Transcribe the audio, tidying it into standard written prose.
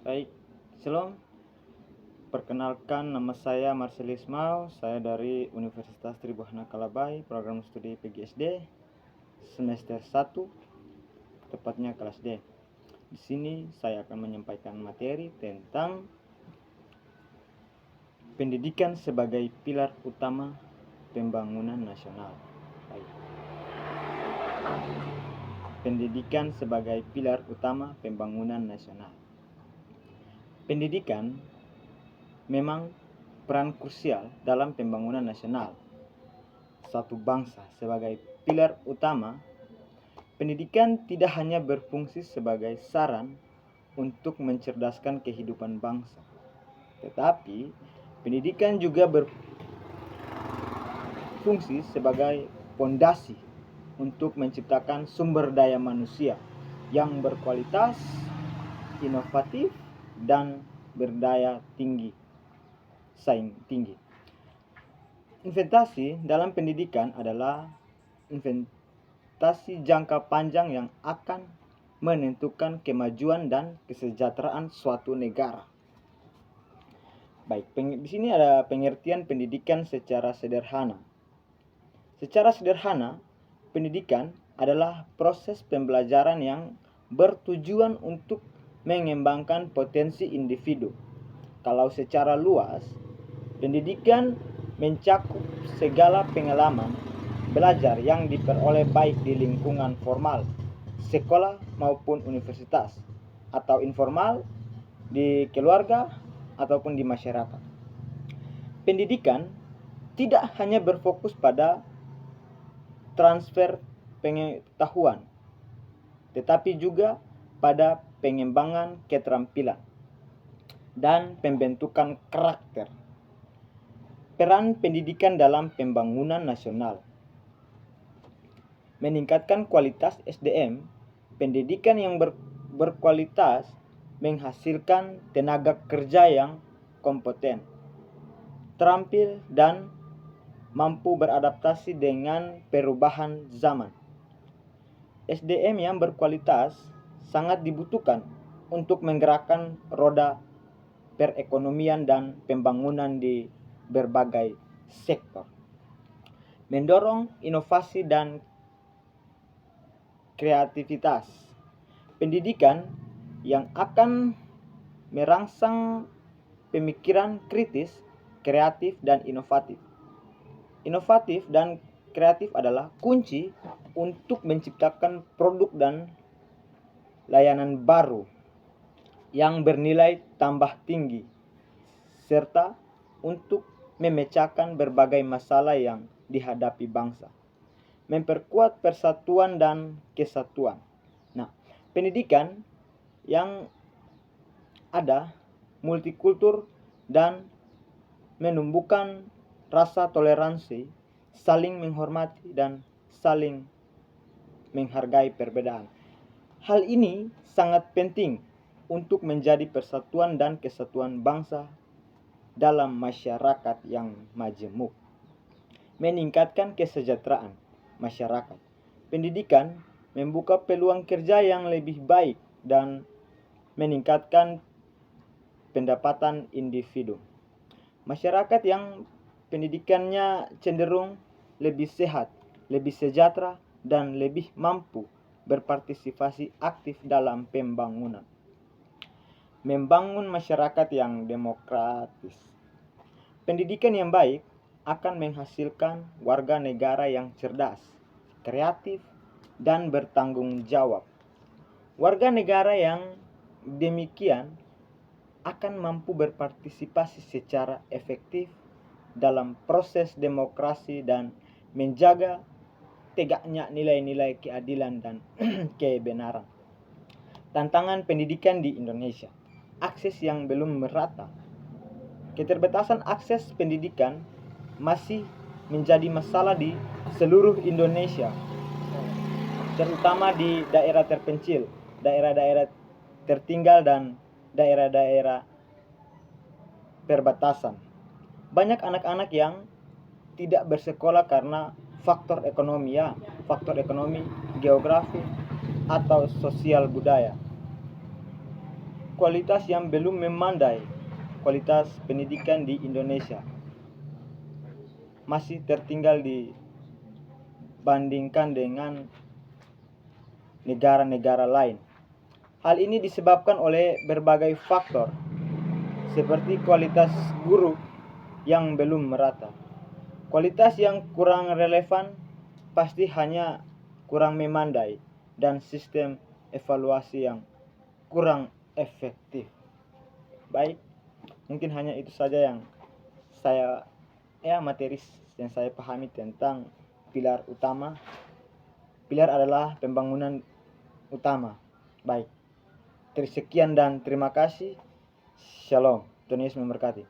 Baik, Shalom. Perkenalkan, nama saya Marcelis Mau. Saya dari Universitas Tribuana Kalabai, program studi PGSD semester 1, tepatnya kelas D. Di sini saya akan menyampaikan materi tentang pendidikan sebagai pilar utama pembangunan nasional. Baik. Pendidikan sebagai pilar utama pembangunan nasional. Pendidikan memang peran krusial dalam pembangunan nasional suatu bangsa. Sebagai pilar utama, pendidikan tidak hanya berfungsi sebagai saran untuk mencerdaskan kehidupan bangsa, tetapi pendidikan juga berfungsi sebagai fondasi untuk menciptakan sumber daya manusia yang berkualitas, inovatif, dan berdaya tinggi, saing tinggi. Investasi dalam pendidikan adalah investasi jangka panjang yang akan menentukan kemajuan dan kesejahteraan suatu negara. Baik, di sini ada pengertian pendidikan secara sederhana. Secara sederhana, pendidikan adalah proses pembelajaran yang bertujuan untuk mengembangkan potensi individu. Kalau secara luas, pendidikan mencakup segala pengalaman belajar yang diperoleh baik di lingkungan formal, sekolah maupun universitas, atau informal di keluarga ataupun di masyarakat. Pendidikan tidak hanya berfokus pada transfer pengetahuan, tetapi juga pada pengembangan keterampilan dan pembentukan karakter. Peran pendidikan dalam pembangunan nasional. Meningkatkan kualitas SDM, pendidikan yang berkualitas menghasilkan tenaga kerja yang kompeten, terampil, dan mampu beradaptasi dengan perubahan zaman. SDM yang berkualitas sangat dibutuhkan untuk menggerakkan roda perekonomian dan pembangunan di berbagai sektor. Mendorong inovasi dan kreativitas. Pendidikan yang akan merangsang pemikiran kritis, kreatif, dan inovatif. Inovatif dan kreatif adalah kunci untuk menciptakan produk dan layanan baru yang bernilai tambah tinggi, serta untuk memecahkan berbagai masalah yang dihadapi bangsa, memperkuat persatuan dan kesatuan. Nah, pendidikan yang ada multikultur dan menumbuhkan rasa toleransi, saling menghormati, dan saling menghargai perbedaan. Hal ini sangat penting untuk menjadi persatuan dan kesatuan bangsa dalam masyarakat yang majemuk. Meningkatkan kesejahteraan masyarakat. Pendidikan membuka peluang kerja yang lebih baik dan meningkatkan pendapatan individu. Masyarakat yang pendidikannya cenderung lebih sehat, lebih sejahtera, dan lebih mampu berpartisipasi aktif dalam pembangunan. Membangun masyarakat yang demokratis. Pendidikan yang baik akan menghasilkan warga negara yang cerdas, kreatif, dan bertanggung jawab. Warga negara yang demikian akan mampu berpartisipasi secara efektif dalam proses demokrasi dan menjaga tegaknya nilai-nilai keadilan dan kebenaran. Tantangan pendidikan di Indonesia. Akses yang belum merata. Keterbatasan akses pendidikan masih menjadi masalah di seluruh Indonesia, terutama di daerah terpencil, daerah-daerah tertinggal, dan daerah-daerah perbatasan. Banyak anak-anak yang tidak bersekolah karena faktor ekonomi, geografi, atau sosial budaya. kualitas yang belum memandai. Kualitas pendidikan di Indonesia masih tertinggal dibandingkan dengan negara-negara lain. Hal ini disebabkan oleh berbagai faktor, seperti kualitas guru yang belum merata, kualitas yang kurang relevan, pasti hanya kurang memandai, dan sistem evaluasi yang kurang efektif. Baik, mungkin hanya itu saja yang saya materi yang saya pahami tentang pilar utama. Pilar adalah pembangunan utama. Baik, sekian dan terima kasih. Shalom. Tuhan Yesus memberkati.